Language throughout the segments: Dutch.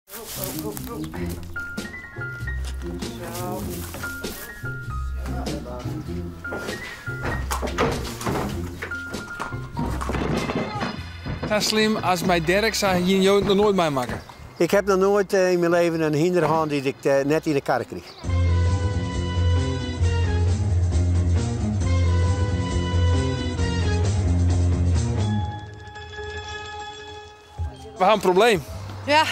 Zo slim als mijn Dirk zou hier nog nooit mee maken. Ik heb nog nooit in mijn leven een hinder gehad die ik net in de kar kreeg. We hebben een probleem. Ja.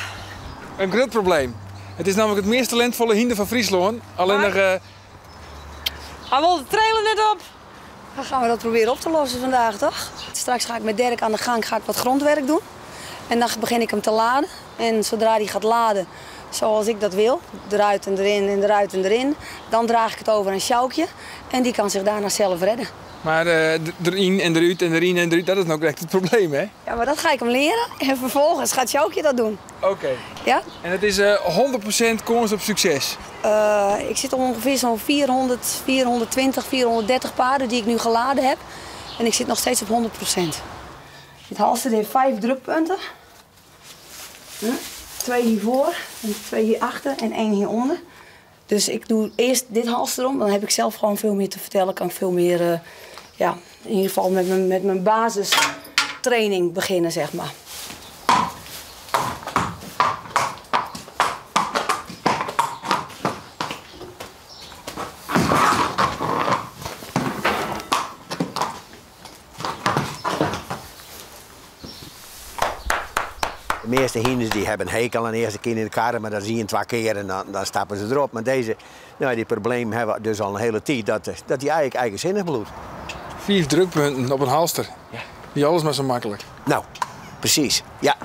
Een groot probleem. Het is namelijk het meest talentvolle hinder van Friesland. Alleen nog... Hij wil de trailer net op. Dan gaan we dat proberen op te lossen vandaag, toch? Straks ga ik met Dirk aan de gang, ga ik wat grondwerk doen. En dan begin ik hem te laden. En zodra hij gaat laden, zoals ik dat wil, eruit en erin en eruit en erin, dan draag ik het over aan Sjoukje. En die kan zich daarna zelf redden. Maar erin en eruit en erin en eruit, dat is nou echt het probleem, hè? Ja, maar dat ga ik hem leren. En vervolgens gaat Sjoukje dat doen. Oké. Ja? En het is 100% kans op succes. Ik zit op ongeveer zo'n 400, 420, 430 paarden die ik nu geladen heb. En ik zit nog steeds op 100%. Dit halster heeft 5 drukpunten. 2 hiervoor, en 2 hierachter en 1 hieronder. Dus ik doe eerst dit halster om, dan heb ik zelf gewoon veel meer te vertellen. Kan ik veel meer, ja, in ieder geval met mijn basistraining beginnen, zeg maar. De meeste hinders die hebben hekel aan de eerste keer in de kar, maar dan zie je 2 keer en dan stappen ze erop. Maar deze, nou, die probleem hebben we dus al een hele tijd, dat die eigenlijk eigenzinnig bloedt. 4 drukpunten op een halster. Ja. Niet alles maar zo makkelijk. Nou, precies. Ja.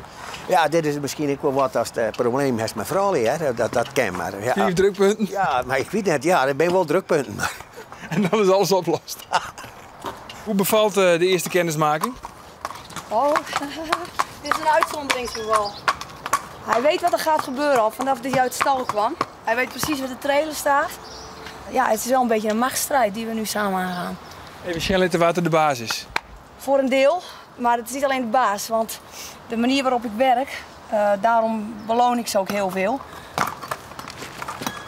Ja, dit is misschien ook wel wat als het probleem is met vrouwen, hè? Dat kan maar. Ja. 4 drukpunten. Ja, maar ik weet net, ja, dat ben wel drukpunten. Maar... En dan is alles opgelost. Hoe bevalt de eerste kennismaking? Oh, dit is een uitzonderingsgeval. Hij weet wat er gaat gebeuren al vanaf dat hij uit de stal kwam. Hij weet precies waar de trailer staat. Ja, het is wel een beetje een machtsstrijd die we nu samen aangaan. Even snel laten water de basis. Voor een deel, maar het is niet alleen de baas. Want de manier waarop ik werk, daarom beloon ik ze ook heel veel.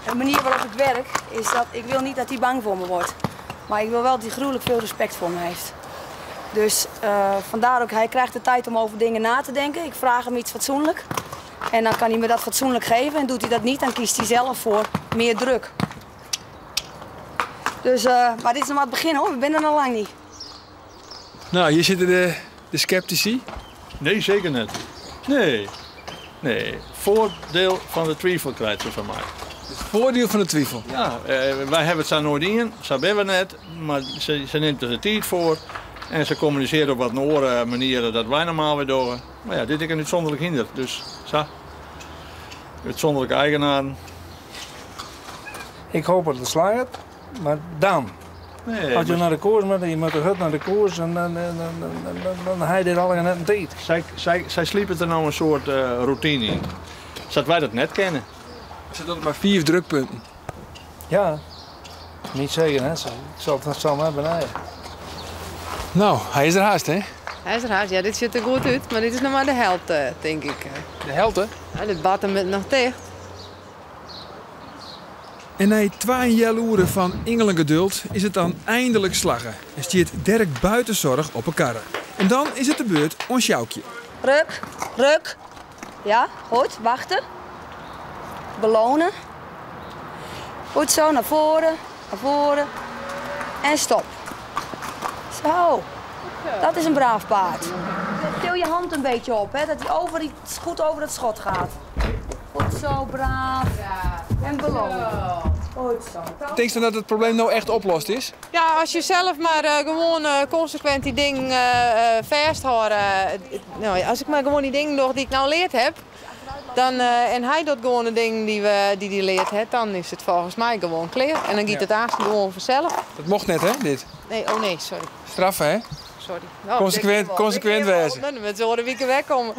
De manier waarop ik werk is dat ik wil niet dat hij bang voor me wordt. Maar ik wil wel dat hij gruwelijk veel respect voor me heeft. Dus vandaar ook, hij krijgt de tijd om over dingen na te denken. Ik vraag hem iets fatsoenlijk. En dan kan hij me dat fatsoenlijk geven. En doet hij dat niet, dan kiest hij zelf voor meer druk. Dus, maar dit is nog maar het begin hoor, we zijn er nog lang niet. Nou, hier zitten de sceptici. Nee, zeker niet. Nee. Nee. Voordeel van de twijfel krijgt ze van mij. Het voordeel van de twijfel. Ja, wij hebben het zo nooit in, zo hebben we net. Maar ze neemt er de tijd voor. En ze communiceren op wat andere manieren dat wij normaal weer doen. Maar ja, dit is een uitzonderlijk hinder. Dus zo. Uitzonderlijke eigenaren. Ik hoop dat het slaagt, maar dan. Nee, Als je naar de koers moet, je moet de hut naar de koers en dan ga je dit allemaal net een tijd. Zij sliepen er nou een soort routine in. Zodat wij dat net kennen. Er zitten maar 4 drukpunten. Ja, niet zeggen, hè. Ik zal maar beneden. Nou, hij is er haast, hè? Hij is er haast. Ja, dit ziet er goed uit, maar dit is nog maar de helft, denk ik. De helft, hè? Ja, dit bottom is nog dicht. En na 2 jaloeren van engelengeduld is het dan eindelijk slaggen. En stiert Dirk buitenzorg op een karre. En dan is het de beurt aan Sjoukje. Ruk, ruk. Ja, goed, wachten. Belonen. Goed zo, naar voren, en stop. Zo, dat is een braaf paard. Til je hand een beetje op, hè, dat hij goed over het schot gaat. Goed zo, braaf. En belonen. Goed zo. Denk je dat het probleem nou echt oplost is? Ja, als je zelf maar gewoon consequent die ding vasthoudt. Nou, als ik maar gewoon die dingen doe die ik nou geleerd heb. Dan, en hij doet gewoon de dingen die hij leert heeft, dan is het volgens mij gewoon klaar. En dan gaat het haast gewoon vanzelf. Dat mocht net, hè, dit? Nee, oh nee, sorry. Straffen, hè? Sorry. Nou, Consequent wezen. Dan met zo'n weekend wegkomen.